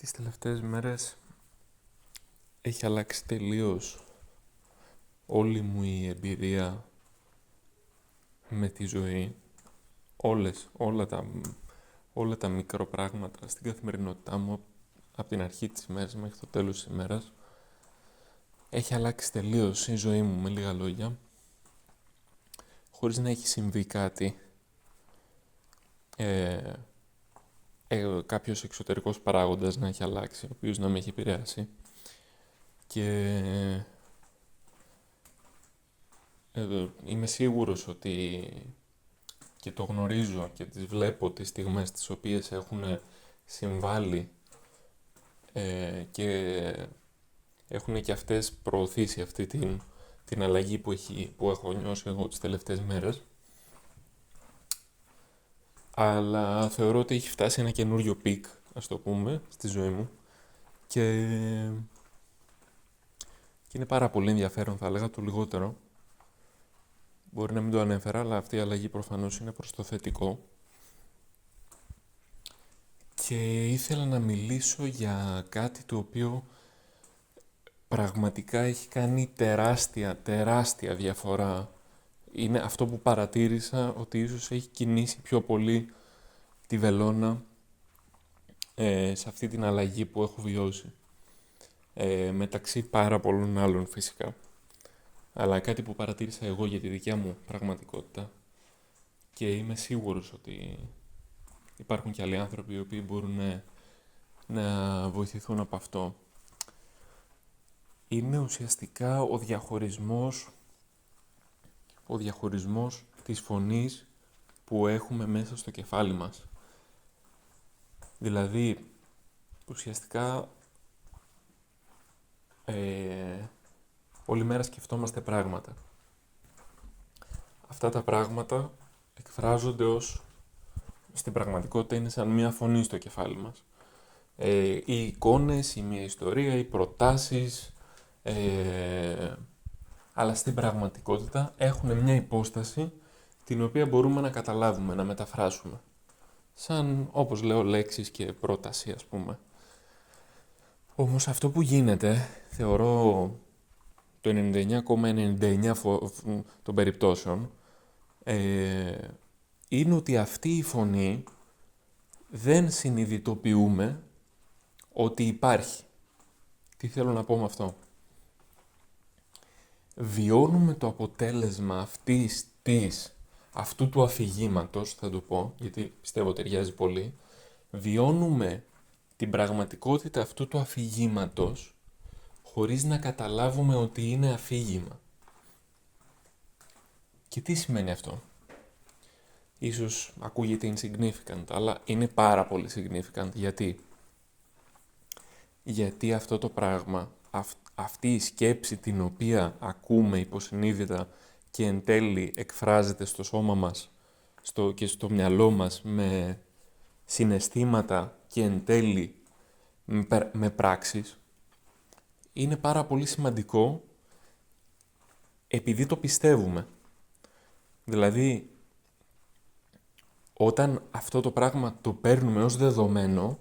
Τις τελευταίες μέρες έχει αλλάξει τελείως όλη μου η εμπειρία με τη ζωή. Όλα τα μικροπράγματα στην καθημερινότητά μου από την αρχή της ημέρας μέχρι το τέλος της ημέρας. Έχει αλλάξει τελείως η ζωή μου, με λίγα λόγια, χωρίς να έχει συμβεί κάτι, κάποιος εξωτερικός παράγοντας να έχει αλλάξει, ο οποίος να με έχει επηρεάσει. Και είμαι σίγουρος ότι και το γνωρίζω και τις βλέπω τις στιγμές τις οποίες έχουν συμβάλει και έχουν και αυτές προωθήσει αυτή την αλλαγή που έχω νιώσει εγώ τις τελευταίες μέρες. Αλλά θεωρώ ότι έχει φτάσει ένα καινούριο πικ, ας το πούμε, στη ζωή μου και, και είναι πάρα πολύ ενδιαφέρον, θα έλεγα, το λιγότερο. Μπορεί να μην το ανέφερα, αλλά αυτή η αλλαγή προφανώς είναι προς το θετικό. Και ήθελα να μιλήσω για κάτι το οποίο πραγματικά έχει κάνει τεράστια διαφορά. Είναι αυτό που παρατήρησα, ότι ίσως έχει κινήσει πιο πολύ τη βελόνα σε αυτή την αλλαγή που έχω βιώσει. Μεταξύ πάρα πολλών άλλων φυσικά. Αλλά κάτι που παρατήρησα εγώ για τη δικιά μου πραγματικότητα και είμαι σίγουρος ότι υπάρχουν και άλλοι άνθρωποι οι οποίοι μπορούν να βοηθηθούν από αυτό. Είναι ουσιαστικά ο διαχωρισμός της φωνής που έχουμε μέσα στο κεφάλι μας. Δηλαδή, ουσιαστικά όλη μέρα σκεφτόμαστε πράγματα. Αυτά τα πράγματα εκφράζονται στην πραγματικότητα είναι σαν μια φωνή στο κεφάλι μας. Οι εικόνες, η μια ιστορία, οι προτάσεις, αλλά στην πραγματικότητα έχουν μια υπόσταση την οποία μπορούμε να καταλάβουμε, να μεταφράσουμε. Σαν, όπως λέω, λέξεις και πρόταση, ας πούμε. Όμως αυτό που γίνεται, θεωρώ το 99,99% των περιπτώσεων, είναι ότι αυτή η φωνή δεν συνειδητοποιούμε ότι υπάρχει. Τι θέλω να πω με αυτό? Βιώνουμε το αποτέλεσμα αυτού του αφηγήματος, θα το πω, γιατί πιστεύω ταιριάζει πολύ, βιώνουμε την πραγματικότητα αυτού του αφηγήματος χωρίς να καταλάβουμε ότι είναι αφήγημα. Και τι σημαίνει αυτό? Ίσως ακούγεται insignificant, αλλά είναι πάρα πολύ significant. Γιατί αυτό το πράγμα, αυτή η σκέψη την οποία ακούμε υποσυνείδητα και εν τέλει εκφράζεται στο σώμα μας και στο μυαλό μας με συναισθήματα και εν τέλει με πράξεις, είναι πάρα πολύ σημαντικό επειδή το πιστεύουμε. Δηλαδή, όταν αυτό το πράγμα το παίρνουμε ως δεδομένο,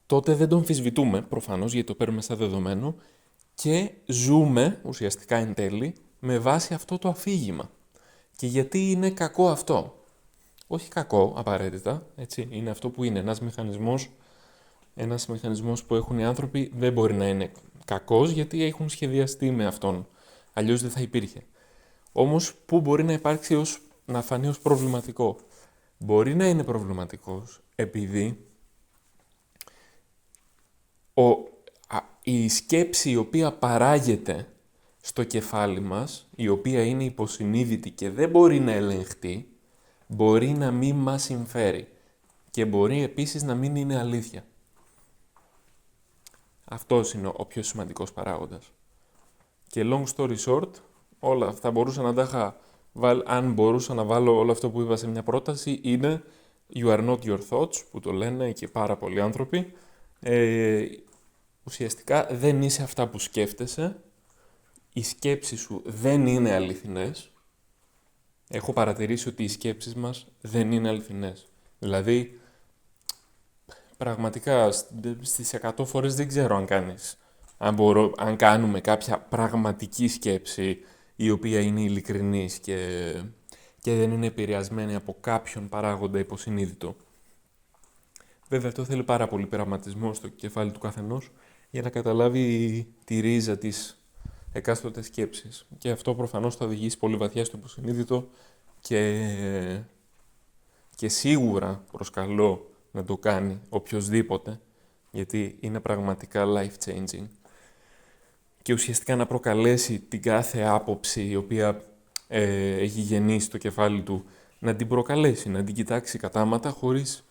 τότε δεν το αμφισβητούμε, προφανώς, γιατί το παίρνουμε σαν δεδομένο και ζούμε, ουσιαστικά εν τέλει, με βάση αυτό το αφήγημα. Και γιατί είναι κακό αυτό? Όχι κακό, απαραίτητα, έτσι, είναι αυτό που είναι. Ένας μηχανισμός που έχουν οι άνθρωποι δεν μπορεί να είναι κακός, γιατί έχουν σχεδιαστεί με αυτόν. Αλλιώς δεν θα υπήρχε. Όμως, πού μπορεί να υπάρξει να φανεί ως προβληματικό? Μπορεί να είναι προβληματικός επειδή η σκέψη η οποία παράγεται στο κεφάλι μας, η οποία είναι υποσυνείδητη και δεν μπορεί να ελεγχθεί, μπορεί να μην μας συμφέρει και μπορεί επίσης να μην είναι αλήθεια. Αυτός είναι ο πιο σημαντικός παράγοντας. Και long story short, όλα αυτά μπορούσα να τα είχα βάλει, αν μπορούσα να βάλω όλο αυτό που είπα σε μια πρόταση, είναι You are not your thoughts, που το λένε και πάρα πολλοί άνθρωποι. Ουσιαστικά δεν είσαι αυτά που σκέφτεσαι, οι σκέψεις σου δεν είναι αληθινές. Έχω παρατηρήσει ότι οι σκέψεις μας δεν είναι αληθινές. Δηλαδή, πραγματικά στις 100 φορές δεν ξέρω αν κάνεις. Αν κάνουμε κάποια πραγματική σκέψη η οποία είναι ειλικρινής και δεν είναι επηρεασμένη από κάποιον παράγοντα υποσυνείδητο. Βέβαια αυτό θέλει πάρα πολύ πειραματισμό στο κεφάλι του καθενός για να καταλάβει τη ρίζα της εκάστοτε σκέψης. Και αυτό προφανώς θα οδηγήσει πολύ βαθιά στο υποσυνείδητο και σίγουρα προσκαλώ να το κάνει οποιοσδήποτε, γιατί είναι πραγματικά life-changing. Και ουσιαστικά να προκαλέσει την κάθε άποψη η οποία έχει γεννήσει στο κεφάλι του, να την προκαλέσει, να την κοιτάξει κατάματα χωρίς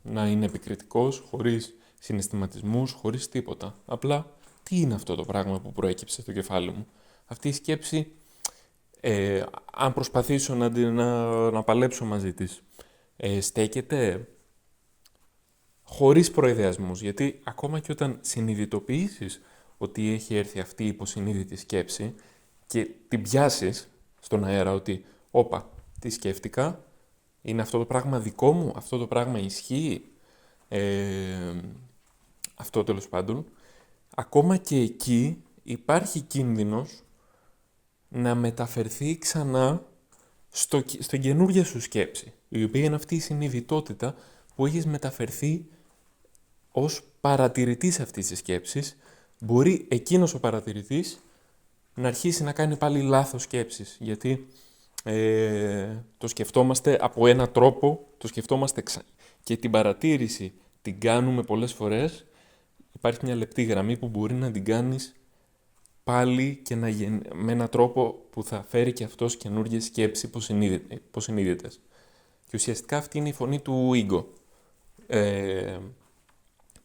να είναι επικριτικός, χωρίς συναισθηματισμούς, χωρίς τίποτα. Απλά, τι είναι αυτό το πράγμα που προέκυψε στο κεφάλι μου. Αυτή η σκέψη, αν προσπαθήσω να παλέψω μαζί της, στέκεται χωρίς προειδεασμούς, γιατί ακόμα και όταν συνειδητοποιήσεις ότι έχει έρθει αυτή η υποσυνείδητη σκέψη και την πιάσεις στον αέρα ότι «Όπα, τι σκέφτηκα, είναι αυτό το πράγμα δικό μου, αυτό το πράγμα ισχύει», αυτό τέλος πάντων, ακόμα και εκεί υπάρχει κίνδυνος να μεταφερθεί ξανά στην καινούργια σου σκέψη, η οποία είναι αυτή η συνειδητότητα που έχεις μεταφερθεί ως παρατηρητής αυτής της σκέψης. Μπορεί εκείνος ο παρατηρητής να αρχίσει να κάνει πάλι λάθος σκέψεις, γιατί το σκεφτόμαστε από ένα τρόπο, το σκεφτόμαστε και την παρατήρηση την κάνουμε πολλές φορές. Υπάρχει μια λεπτή γραμμή που μπορεί να την κάνεις πάλι και με έναν τρόπο που θα φέρει και αυτός καινούργιες σκέψεις υποσυνείδητες. Και ουσιαστικά αυτή είναι η φωνή του ego.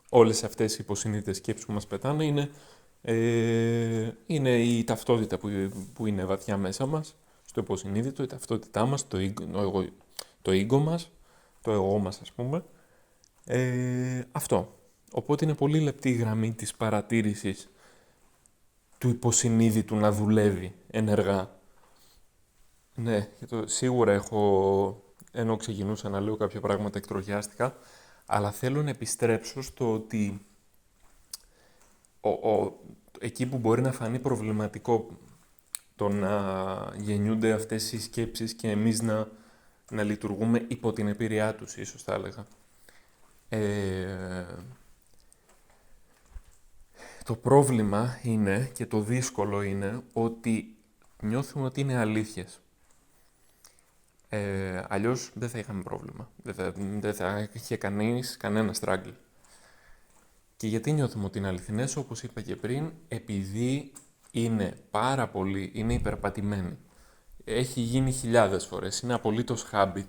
Όλες αυτές οι υποσυνείδητες σκέψεις που μας πετάνε είναι η ταυτότητα που είναι βαθιά μέσα μας, στο υποσυνείδητο, η ταυτότητά μας, το ego μας, το εγώ μας ας πούμε. Αυτό. Οπότε είναι πολύ λεπτή η γραμμή της παρατήρησης του υποσυνείδητου να δουλεύει ενεργά. Ναι, σίγουρα ενώ ξεκινούσα να λέω κάποια πράγματα εκτροχιάστηκα, αλλά θέλω να επιστρέψω στο ότι εκεί που μπορεί να φανεί προβληματικό το να γεννιούνται αυτές οι σκέψεις και εμείς να λειτουργούμε υπό την επηρεά τους, ίσως θα έλεγα. Το πρόβλημα είναι και το δύσκολο είναι ότι νιώθουμε ότι είναι αλήθειες. Αλλιώς δεν θα είχαμε πρόβλημα. Δεν θα είχε κανένα struggle. Και γιατί νιώθουμε ότι είναι αληθινές, όπως είπα και πριν, επειδή είναι είναι υπερπατημένη. Έχει γίνει χιλιάδες φορές, είναι απολύτως habit.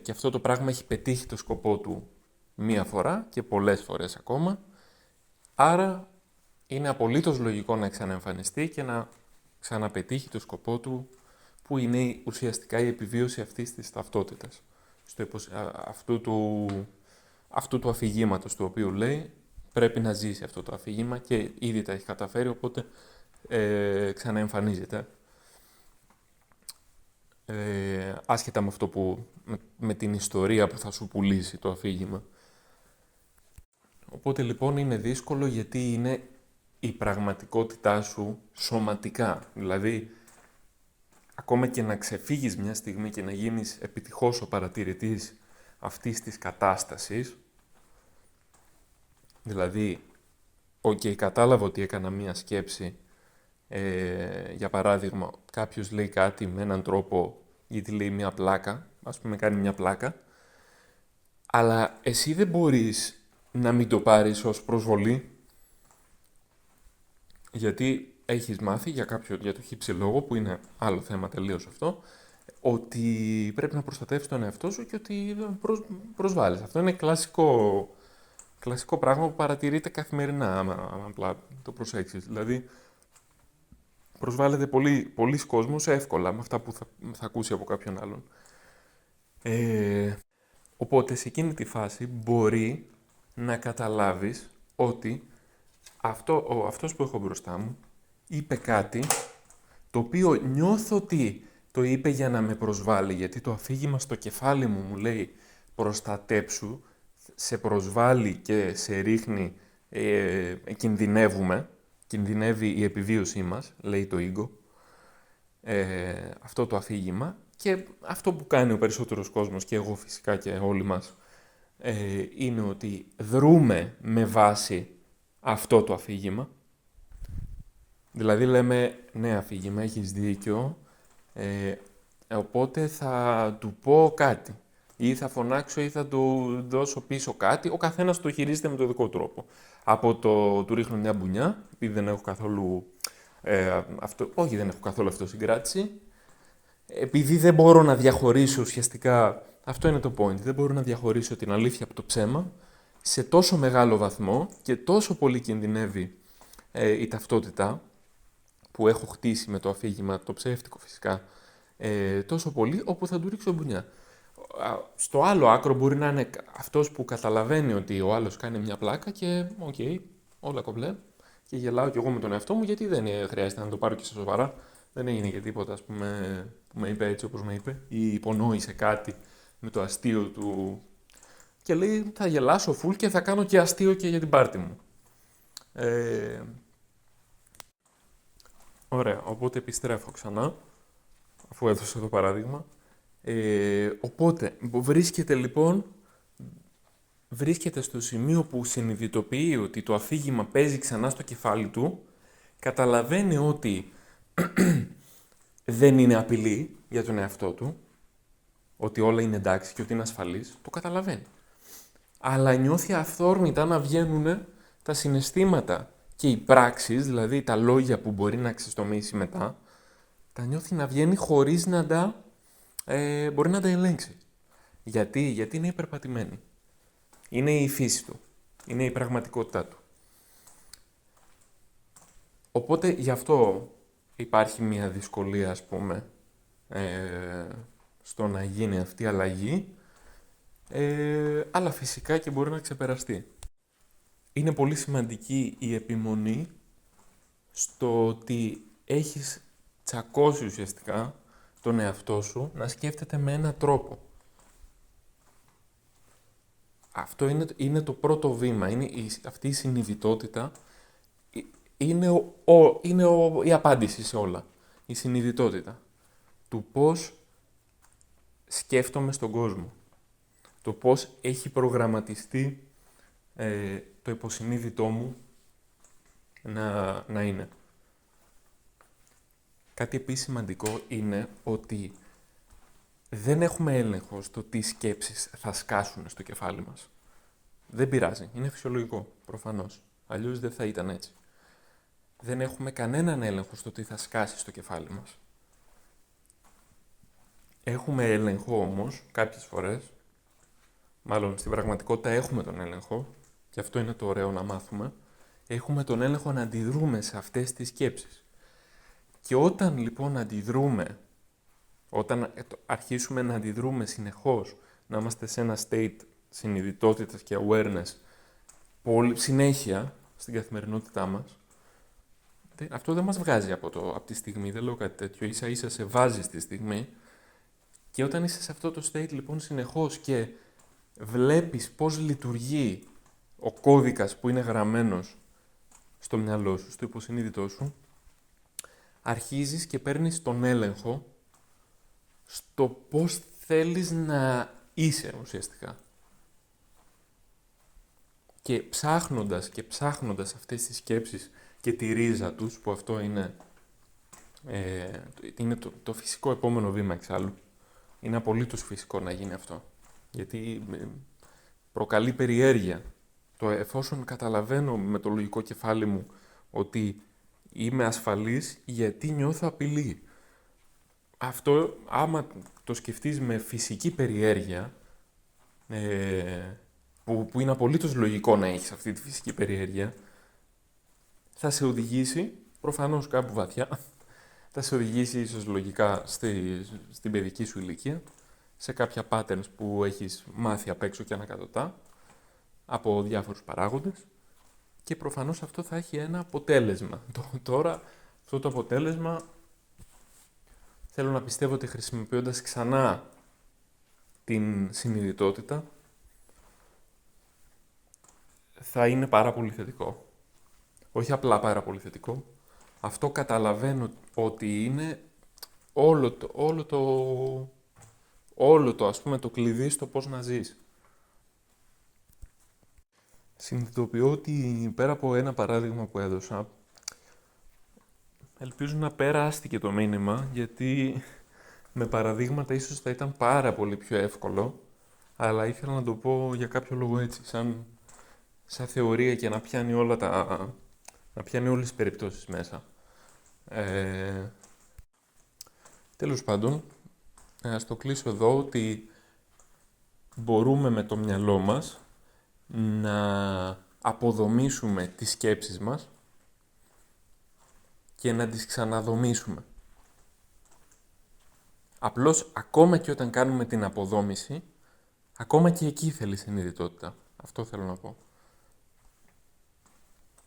Και αυτό το πράγμα έχει πετύχει το σκοπό του μία φορά και πολλές φορές ακόμα. Άρα είναι απολύτως λογικό να ξαναεμφανιστεί και να ξαναπετύχει το σκοπό του, που είναι ουσιαστικά η επιβίωση αυτής της ταυτότητας. Αυτού του αφηγήματος, του οποίου λέει πρέπει να ζήσει αυτό το αφήγημα και ήδη τα έχει καταφέρει, οπότε ξαναεμφανίζεται. Άσχετα με αυτό με την ιστορία που θα σου πουλήσει το αφήγημα. Οπότε λοιπόν είναι δύσκολο γιατί είναι η πραγματικότητά σου σωματικά. Δηλαδή, ακόμα και να ξεφύγεις μια στιγμή και να γίνεις επιτυχώς ο παρατηρητής αυτής της κατάστασης, δηλαδή, κατάλαβα ότι έκανα μία σκέψη, για παράδειγμα, κάποιος λέει κάτι με έναν τρόπο, γιατί λέει μία πλάκα, ας πούμε κάνει μία πλάκα, αλλά εσύ δεν μπορείς να μην το πάρεις ως προσβολή, γιατί έχεις μάθει για το χύψη λόγο, που είναι άλλο θέμα τελείως αυτό, ότι πρέπει να προστατεύεις τον εαυτό σου και ότι προσβάλλεις. Αυτό είναι κλασικό πράγμα που παρατηρείται καθημερινά, αν απλά το προσέξεις. Δηλαδή, προσβάλλεται πολλοί κόσμος εύκολα με αυτά που θα ακούσει από κάποιον άλλον. Οπότε, σε εκείνη τη φάση μπορεί να καταλάβεις ότι αυτός που έχω μπροστά μου είπε κάτι το οποίο νιώθω ότι Το είπε για να με προσβάλλει, γιατί το αφήγημα στο κεφάλι μου λέει προστατέψου, σε προσβάλλει και σε ρίχνει, κινδυνεύουμε, κινδυνεύει η επιβίωσή μας, λέει το ego, αυτό το αφήγημα, και αυτό που κάνει ο περισσότερος κόσμος και εγώ φυσικά και όλοι μας, είναι ότι δρούμε με βάση αυτό το αφήγημα. Δηλαδή λέμε, ναι αφήγημα, έχεις δίκιο, οπότε θα του πω κάτι ή θα φωνάξω ή θα του δώσω πίσω κάτι. Ο καθένας το χειρίζεται με το δικό τρόπο. Από το του ρίχνω μια μπουνιά, επειδή δεν έχω καθόλου, όχι δεν έχω καθόλου αυτοσυγκράτηση, επειδή δεν μπορώ να διαχωρίσω ουσιαστικά, αυτό είναι το point, δεν μπορώ να διαχωρίσω την αλήθεια από το ψέμα σε τόσο μεγάλο βαθμό και τόσο πολύ κινδυνεύει η ταυτότητα που έχω χτίσει με το αφήγημα, το ψεύτικο φυσικά, τόσο πολύ, όπου θα του ρίξω μπουνιά. Στο άλλο άκρο μπορεί να είναι αυτός που καταλαβαίνει ότι ο άλλος κάνει μια πλάκα και οκ, όλα κομπλέ, και γελάω κι εγώ με τον εαυτό μου, γιατί δεν χρειάζεται να το πάρω και σε σοβαρά. Δεν έγινε και τίποτα, ας πούμε, που με είπε έτσι όπως με είπε, ή υπονόησε κάτι με το αστείο του. Και λέει, θα γελάσω φουλ και θα κάνω και αστείο και για την πάρτι μου. Ωραία, οπότε επιστρέφω ξανά, αφού έδωσα το παράδειγμα. Οπότε, βρίσκεται στο σημείο που συνειδητοποιεί ότι το αφήγημα παίζει ξανά στο κεφάλι του, καταλαβαίνει ότι δεν είναι απειλή για τον εαυτό του, ότι όλα είναι εντάξει και ότι είναι ασφαλής, το καταλαβαίνει. Αλλά νιώθει αυθόρμητα να βγαίνουν τα συναισθήματα και οι πράξεις, δηλαδή τα λόγια που μπορεί να ξεστομίσει μετά, τα νιώθει να βγαίνει χωρίς να μπορεί να τα ελέγξει. Γιατί είναι υπερπατημένη. Είναι η φύση του. Είναι η πραγματικότητά του. Οπότε γι' αυτό υπάρχει μια δυσκολία, ας πούμε, στο να γίνει αυτή η αλλαγή, αλλά φυσικά και μπορεί να ξεπεραστεί. Είναι πολύ σημαντική η επιμονή στο ότι έχεις τσακώσει ουσιαστικά τον εαυτό σου να σκέφτεται με έναν τρόπο. Αυτό είναι το πρώτο βήμα, αυτή η συνειδητότητα είναι η απάντηση σε όλα. Η συνειδητότητα του πώς σκέφτομαι στον κόσμο. Το πώς έχει προγραμματιστεί το υποσυνείδητό μου να είναι. Κάτι επίσης σημαντικό είναι ότι δεν έχουμε έλεγχο στο τι σκέψεις θα σκάσουν στο κεφάλι μας. Δεν πειράζει, είναι φυσιολογικό, προφανώς. Αλλιώς δεν θα ήταν έτσι. Δεν έχουμε κανέναν έλεγχο στο τι θα σκάσει στο κεφάλι μας. Έχουμε έλεγχο όμως, κάποιες φορές, μάλλον στην πραγματικότητα έχουμε τον έλεγχο, και αυτό είναι το ωραίο να μάθουμε, έχουμε τον έλεγχο να αντιδρούμε σε αυτές τις σκέψεις. Και όταν λοιπόν αντιδρούμε, όταν αρχίσουμε να αντιδρούμε συνεχώς, να είμαστε σε ένα state συνειδητότητας και awareness συνέχεια στην καθημερινότητά μας, αυτό δεν μας βγάζει από τη στιγμή, δεν λέω κάτι τέτοιο, ίσα ίσα σε βάζει στη στιγμή, και όταν είσαι σε αυτό το state λοιπόν συνεχώς και βλέπεις πώς λειτουργεί ο κώδικας που είναι γραμμένος στο μυαλό σου, στο υποσυνείδητό σου, αρχίζεις και παίρνεις τον έλεγχο στο πώς θέλεις να είσαι ουσιαστικά. Και ψάχνοντας αυτές τις σκέψεις και τη ρίζα τους, που αυτό είναι το φυσικό επόμενο βήμα εξάλλου, είναι απολύτως φυσικό να γίνει αυτό. Γιατί προκαλεί περιέργεια. Εφόσον καταλαβαίνω με το λογικό κεφάλι μου ότι είμαι ασφαλής, γιατί νιώθω απειλή. Αυτό, άμα το σκεφτείς με φυσική περιέργεια, που είναι απολύτως λογικό να έχεις αυτή τη φυσική περιέργεια, θα σε οδηγήσει, προφανώς κάπου βαθιά, θα σε οδηγήσει ίσως λογικά στην παιδική σου ηλικία, σε κάποια patterns που έχεις μάθει απ' έξω και ανακατοτά, από διάφορους παράγοντες, και προφανώς αυτό θα έχει ένα αποτέλεσμα. Τώρα, αυτό το αποτέλεσμα Θέλω να πιστεύω ότι χρησιμοποιώντας ξανά την συνειδητότητα θα είναι πάρα πολύ θετικό. Όχι απλά πάρα πολύ θετικό. Αυτό καταλαβαίνω ότι είναι όλο το ας πούμε το κλειδί στο πώς να ζεις. Συνειδητοποιώ ότι πέρα από ένα παράδειγμα που έδωσα, ελπίζω να περάστηκε το μήνυμα, γιατί με παραδείγματα ίσως θα ήταν πάρα πολύ πιο εύκολο, αλλά ήθελα να το πω για κάποιο λόγο έτσι, σαν θεωρία και να πιάνει να πιάνει όλες τις περιπτώσεις μέσα. Τέλος πάντων, ας το κλείσω εδώ, ότι μπορούμε με το μυαλό μας να αποδομήσουμε τις σκέψεις μας και να τις ξαναδομήσουμε. Απλώς, ακόμα και όταν κάνουμε την αποδόμηση, ακόμα και εκεί θέλει συνειδητότητα. Αυτό θέλω να πω.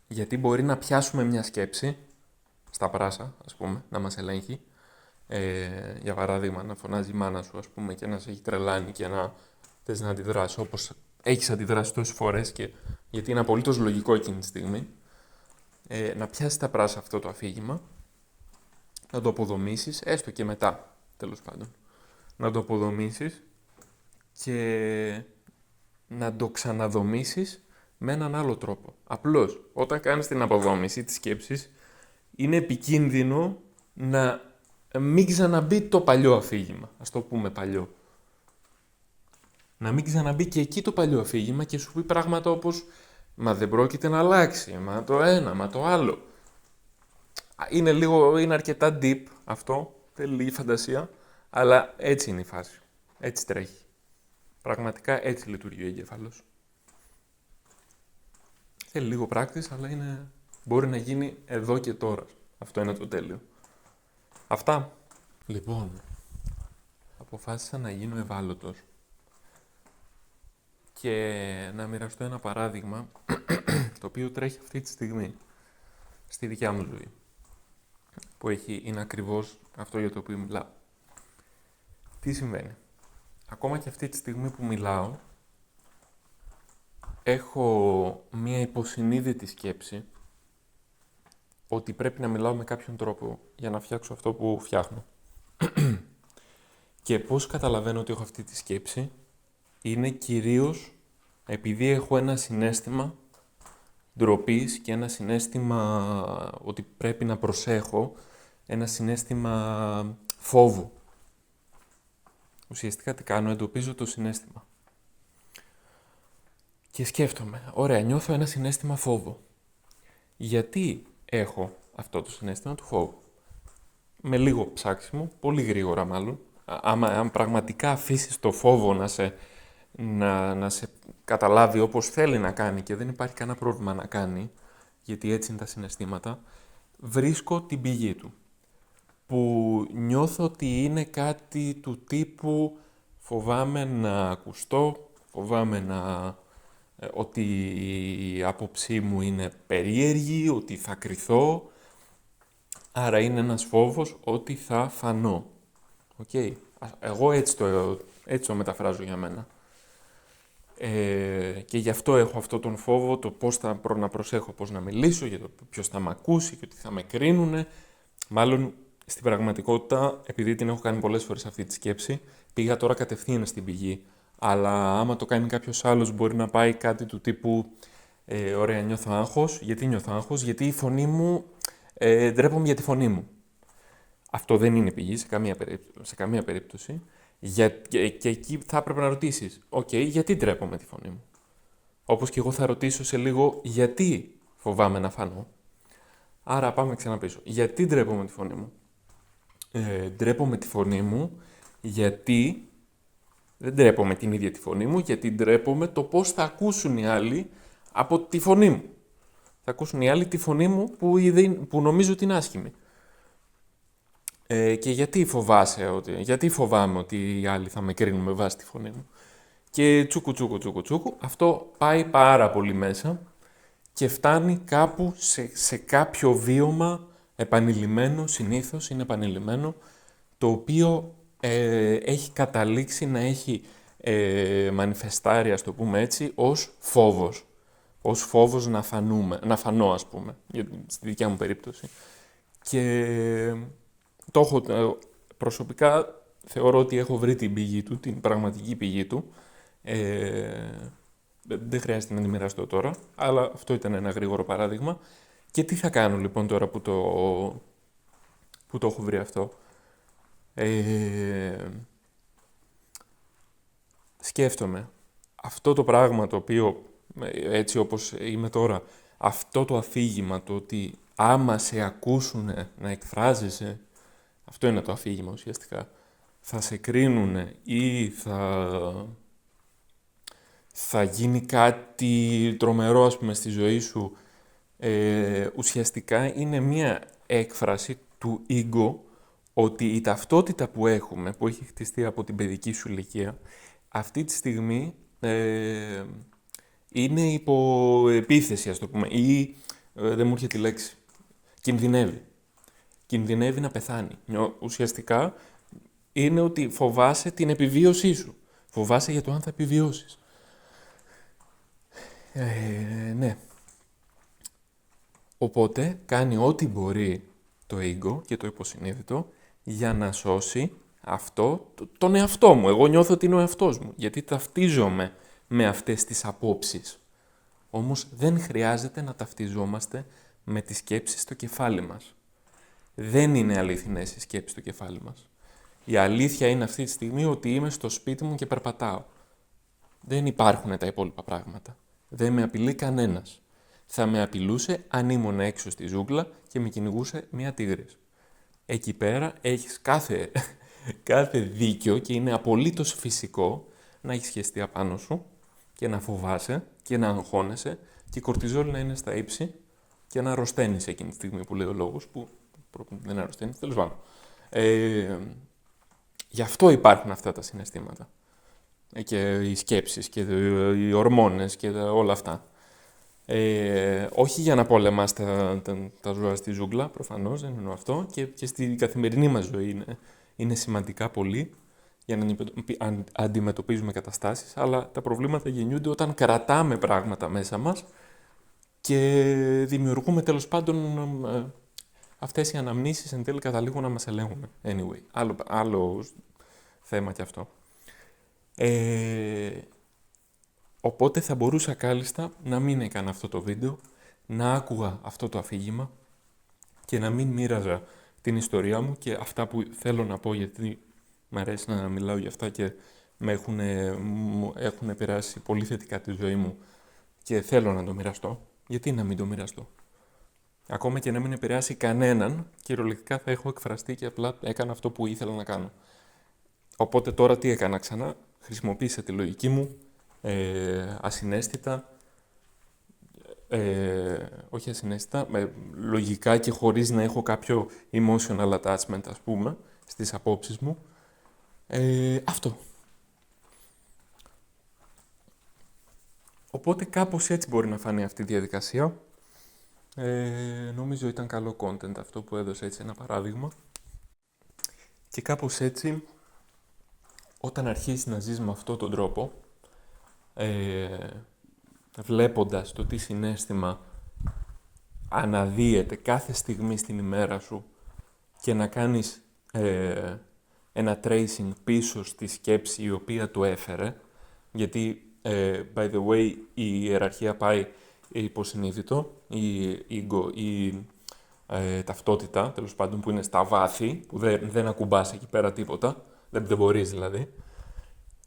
Γιατί μπορεί να πιάσουμε μια σκέψη, στα πράσα, ας πούμε, να μας ελέγχει. Για παράδειγμα, να φωνάζει η μάνα σου, ας πούμε, και να σε έχει τρελάνει και να θες να αντιδράσεις όπως έχεις αντιδράσει τόσες φορές, γιατί είναι απολύτως λογικό εκείνη τη στιγμή. Να πιάσεις τα πράσα αυτό το αφήγημα, να το αποδομήσεις, έστω και μετά, τέλος πάντων. Να το αποδομήσεις και να το ξαναδομήσεις με έναν άλλο τρόπο. Απλώς, όταν κάνεις την αποδόμηση της σκέψης, είναι επικίνδυνο να μην ξαναμπεί το παλιό αφήγημα, ας το πούμε παλιό. Να μην ξαναμπεί και εκεί το παλιό αφήγημα και σου πει πράγματα όπως «Μα δεν πρόκειται να αλλάξει, μα το ένα, μα το άλλο». Είναι αρκετά deep αυτό, θέλει λίγη φαντασία, αλλά έτσι είναι η φάση. Έτσι τρέχει. Πραγματικά έτσι λειτουργεί ο εγκέφαλος. Θέλει λίγο practice, αλλά μπορεί να γίνει εδώ και τώρα. Αυτό είναι το τέλειο. Αυτά. Λοιπόν, αποφάσισα να γίνω ευάλωτος και να μοιραστώ ένα παράδειγμα το οποίο τρέχει αυτή τη στιγμή στη δικιά μου ζωή, που είναι ακριβώς αυτό για το οποίο μιλάω. Τι συμβαίνει? Ακόμα και αυτή τη στιγμή που μιλάω, έχω μία υποσυνείδητη σκέψη ότι πρέπει να μιλάω με κάποιον τρόπο για να φτιάξω αυτό που φτιάχνω. Και πώς καταλαβαίνω ότι έχω αυτή τη σκέψη? Είναι κυρίως επειδή έχω ένα συναίσθημα ντροπής και ένα συναίσθημα ότι πρέπει να προσέχω, ένα συναίσθημα φόβου. Ουσιαστικά τι κάνω? Εντοπίζω το συναίσθημα. Και σκέφτομαι, ωραία, νιώθω ένα συναίσθημα φόβου. Γιατί έχω αυτό το συναίσθημα του φόβου? Με λίγο ψάξιμο, πολύ γρήγορα μάλλον, αν πραγματικά αφήσεις το φόβο να σε καταλάβει όπως θέλει να κάνει και δεν υπάρχει κανένα πρόβλημα να κάνει, γιατί έτσι είναι τα συναισθήματα, βρίσκω την πηγή του. Που νιώθω ότι είναι κάτι του τύπου φοβάμαι να ακουστώ, φοβάμαι ότι η άποψή μου είναι περίεργη, ότι θα κριθώ, άρα είναι ένας φόβος ότι θα φανώ. Okay. Εγώ έτσι το μεταφράζω για μένα. Και γι' αυτό έχω αυτόν τον φόβο, το πώς να προσέχω πώς να μιλήσω, για το ποιος θα με ακούσει και ότι θα με κρίνουνε. Μάλλον στην πραγματικότητα, επειδή την έχω κάνει πολλές φορές αυτή τη σκέψη, πήγα τώρα κατευθείαν στην πηγή. Αλλά άμα το κάνει κάποιος άλλος, μπορεί να πάει κάτι του τύπου ωραία, νιώθω άγχος. Γιατί νιώθω άγχος? Γιατί η φωνή μου, ντρέπομαι για τη φωνή μου. Αυτό δεν είναι πηγή σε καμία περίπτωση. Και εκεί θα έπρεπε να ρωτήσεις, γιατί ντρέπομαι τη φωνή μου? Όπως και εγώ θα ρωτήσω σε λίγο, γιατί φοβάμαι να φανώ? Άρα πάμε ξανά πίσω. Γιατί ντρέπομαι τη φωνή μου? Ντρέπομαι τη φωνή μου γιατί δεν ντρέπομαι την ίδια τη φωνή μου, γιατί ντρέπομαι το πώς θα ακούσουν οι άλλοι από τη φωνή μου. Θα ακούσουν οι άλλοι τη φωνή μου που νομίζω ότι είναι άσχημη. Και γιατί φοβάμαι ότι οι άλλοι θα με κρίνουν με βάση τη φωνή μου? Και τσούκου, αυτό πάει πάρα πολύ μέσα και φτάνει κάπου σε κάποιο βίωμα επανειλημμένο, συνήθως είναι επανειλημμένο, το οποίο έχει καταλήξει να έχει μανιφεστάρει, ας το πούμε έτσι, ως φόβος. Ως φόβος να φανώ, ας πούμε, στη δικιά μου περίπτωση. Και το έχω, προσωπικά θεωρώ ότι έχω βρει την πηγή του, την πραγματική πηγή του. Δεν χρειάζεται να τη μοιραστώ τώρα, αλλά αυτό ήταν ένα γρήγορο παράδειγμα. Και τι θα κάνω λοιπόν τώρα που το έχω βρει αυτό. Σκέφτομαι, αυτό το πράγμα το οποίο, έτσι όπως είμαι τώρα, αυτό το αφήγημα, το ότι άμα σε ακούσουν να εκφράζεσαι, αυτό είναι το αφήγημα ουσιαστικά, θα σε κρίνουν ή θα γίνει κάτι τρομερό, ας πούμε, στη ζωή σου, ουσιαστικά είναι μία έκφραση του ego, ότι η ταυτότητα που έχουμε, που έχει χτιστεί από την παιδική σου ηλικία, αυτή τη στιγμή είναι υπό επίθεση, ας το πούμε, ή δεν μου έρχεται η λέξη, κινδυνεύει. Κινδυνεύει να πεθάνει. Ουσιαστικά είναι ότι φοβάσαι την επιβίωσή σου. Φοβάσαι για το αν θα επιβιώσεις. Ναι. Οπότε κάνει ό,τι μπορεί το ego και το υποσυνείδητο για να σώσει τον εαυτό μου. Εγώ νιώθω ότι είναι ο εαυτός μου, γιατί ταυτίζομαι με αυτές τις απόψεις. Όμως δεν χρειάζεται να ταυτιζόμαστε με τις σκέψεις στο κεφάλι μας. Δεν είναι αληθινές οι σκέψεις στο κεφάλι μας. Η αλήθεια είναι αυτή τη στιγμή ότι είμαι στο σπίτι μου και περπατάω. Δεν υπάρχουν τα υπόλοιπα πράγματα. Δεν με απειλεί κανένας. Θα με απειλούσε αν ήμουν έξω στη ζούγκλα και με κυνηγούσε μια τίγρης. Εκεί πέρα έχεις κάθε δίκιο και είναι απολύτως φυσικό να έχεις χεστεί απάνω σου και να φοβάσαι και να αγχώνεσαι και η κορτιζόλη να είναι στα ύψη και να αρρωσταίνεις εκείνη τη στιγμή που λέει ο λόγος, που δεν αρρωσταίνεις, τέλος πάντων. Γι' αυτό υπάρχουν αυτά τα συναισθήματα. Και οι σκέψεις και οι ορμόνες και όλα αυτά. Όχι για να πολεμάς τα ζώα στη ζούγκλα, προφανώς, δεν εννοώ αυτό, και στην καθημερινή μας ζωή είναι σημαντικά πολύ για να αντιμετωπίζουμε καταστάσεις, αλλά τα προβλήματα γεννιούνται όταν κρατάμε πράγματα μέσα μας και δημιουργούμε τέλος πάντων αυτές οι αναμνήσεις εν τέλει καταλήγουν να μας ελέγχουν. Anyway, άλλο θέμα κι αυτό. Οπότε θα μπορούσα κάλλιστα να μην έκανα αυτό το βίντεο, να άκουγα αυτό το αφήγημα και να μην μοίραζα την ιστορία μου και αυτά που θέλω να πω, γιατί μου αρέσει να μιλάω για αυτά και μου έχουν επηρεάσει πολύ θετικά τη ζωή μου και θέλω να το μοιραστώ. Γιατί να μην το μοιραστώ? Ακόμα και να μην επηρεάσει κανέναν, κυριολεκτικά θα έχω εκφραστεί και απλά έκανα αυτό που ήθελα να κάνω. Οπότε τώρα τι έκανα ξανά? Χρησιμοποίησα τη λογική μου, ασυναίσθητα, όχι ασυναίσθητα, λογικά και χωρίς να έχω κάποιο emotional attachment, ας πούμε, στις απόψεις μου. Αυτό. Οπότε κάπως έτσι μπορεί να φανεί αυτή η διαδικασία. Νομίζω ήταν καλό content αυτό που έδωσε, έτσι ένα παράδειγμα. Και κάπως έτσι, όταν αρχίσεις να ζεις με αυτόν τον τρόπο, βλέποντας το τι συναίσθημα αναδύεται κάθε στιγμή στην ημέρα σου και να κάνεις ένα tracing πίσω στη σκέψη η οποία το έφερε, γιατί, by the way, η ιεραρχία πάει υποσυνείδητο, η ego, η ταυτότητα, τέλος πάντων, που είναι στα βάθη, που δεν ακουμπάς εκεί πέρα τίποτα, δεν μπορείς δηλαδή.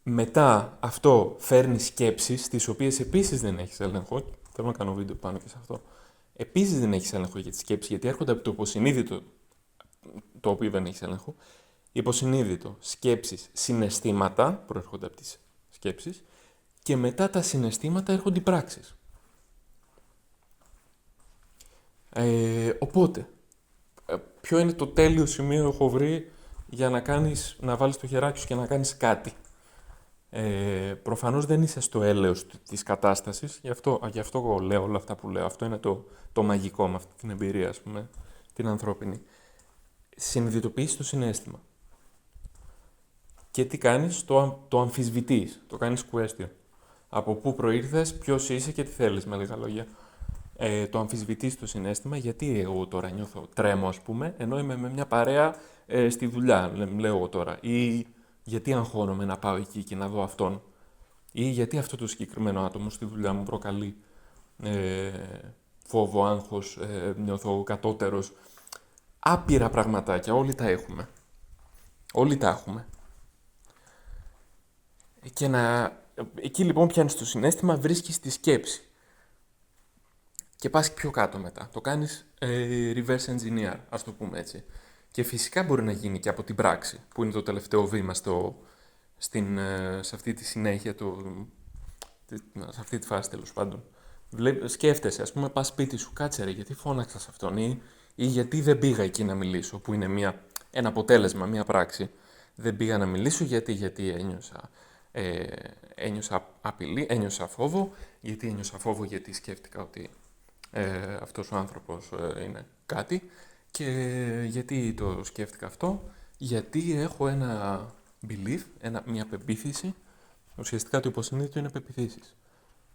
Μετά αυτό φέρνει σκέψεις, τις οποίες επίσης δεν έχεις έλεγχο. Θέλω να κάνω βίντεο πάνω και σε αυτό. Επίσης δεν έχεις έλεγχο για τις σκέψεις, γιατί έρχονται από το υποσυνείδητο, το οποίο δεν έχεις έλεγχο. Υποσυνείδητο, σκέψεις, συναισθήματα προέρχονται από τις σκέψεις και μετά τα συναισθήματα έρχονται οι πράξεις. Οπότε, ποιο είναι το τέλειο σημείο που έχω βρει για να βάλεις το χεράκι σου και να κάνεις κάτι? Προφανώς δεν είσαι στο έλεος της κατάστασης, γι' αυτό εγώ λέω όλα αυτά που λέω. Αυτό είναι το μαγικό με αυτή την εμπειρία, ας πούμε, την ανθρώπινη. Συνειδητοποιείς το συναίσθημα. Και τι κάνεις, το αμφισβητείς, το κάνεις question. Από πού προήρθες, ποιος είσαι και τι θέλεις, με λίγα λόγια. Το αμφισβητείς το συναίσθημα, γιατί εγώ τώρα νιώθω τρέμω, ας πούμε, ενώ είμαι με μια παρέα στη δουλειά, λέω εγώ τώρα. Ή γιατί αγχώνομαι να πάω εκεί και να δω αυτόν. Ή γιατί αυτό το συγκεκριμένο άτομο στη δουλειά μου προκαλεί ε, φόβο, άγχος, νιώθω κατώτερος. Άπειρα πραγματάκια, όλοι τα έχουμε. Όλοι τα έχουμε. Και εκεί λοιπόν πιάνεις το συναίσθημα, βρίσκεις τη σκέψη. Και πας πιο κάτω μετά. Το κάνεις reverse engineer, ας το πούμε έτσι. Και φυσικά μπορεί να γίνει και από την πράξη, που είναι το τελευταίο βήμα σε αυτή τη συνέχεια, σε αυτή τη φάση τέλος πάντων. Σκέφτεσαι, ας πούμε, πας σπίτι σου, κάτσε ρε, γιατί φώναξα σε αυτόν ή γιατί δεν πήγα εκεί να μιλήσω, που είναι ένα αποτέλεσμα, μια πράξη. Δεν πήγα να μιλήσω γιατί ένιωσα απειλή, ένιωσα φόβο, γιατί σκέφτηκα ότι αυτός ο άνθρωπος είναι κάτι και γιατί το σκέφτηκα αυτό, γιατί έχω ένα belief, μια πεποίθηση, ουσιαστικά το υποσυνείδητο είναι πεποιθήσεις.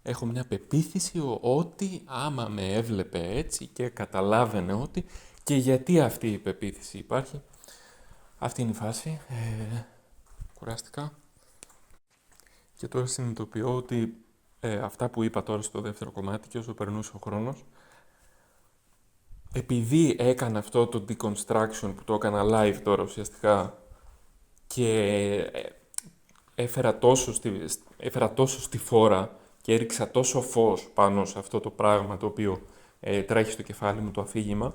Έχω μια πεποίθηση ότι άμα με έβλεπε έτσι και καταλάβαινε ότι και γιατί αυτή η πεποίθηση υπάρχει. Αυτή είναι η φάση. Κουράστηκα. Και τώρα συνειδητοποιώ ότι αυτά που είπα τώρα στο δεύτερο κομμάτι και όσο περνούσε ο χρόνος, επειδή έκανα αυτό το deconstruction που το έκανα live τώρα ουσιαστικά και έφερα τόσο στη φόρα και έριξα τόσο φως πάνω σε αυτό το πράγμα το οποίο τρέχει στο κεφάλι μου, το αφήγημα,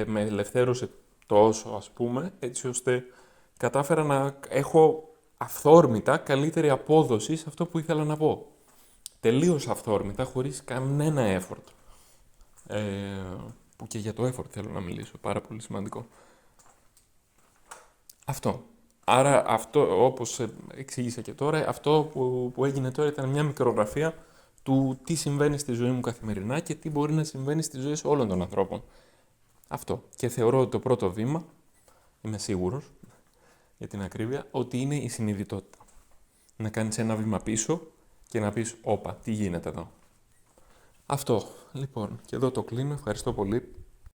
με ελευθέρωσε τόσο, ας πούμε, έτσι ώστε κατάφερα να έχω αυθόρμητα καλύτερη απόδοση σε αυτό που ήθελα να πω. Τελείως αυθόρμητα, χωρίς κανένα effort. Που και για το effort θέλω να μιλήσω, πάρα πολύ σημαντικό. Αυτό. Άρα αυτό, όπως εξήγησα και τώρα, αυτό που έγινε τώρα ήταν μια μικρογραφία του τι συμβαίνει στη ζωή μου καθημερινά και τι μπορεί να συμβαίνει στη ζωή όλων των ανθρώπων. Αυτό. Και θεωρώ ότι το πρώτο βήμα, είμαι σίγουρος, για την ακρίβεια, ότι είναι η συνειδητότητα. Να κάνεις ένα βήμα πίσω και να πεις, όπα, τι γίνεται εδώ. Αυτό. Λοιπόν, και εδώ το κλείνω. Ευχαριστώ πολύ.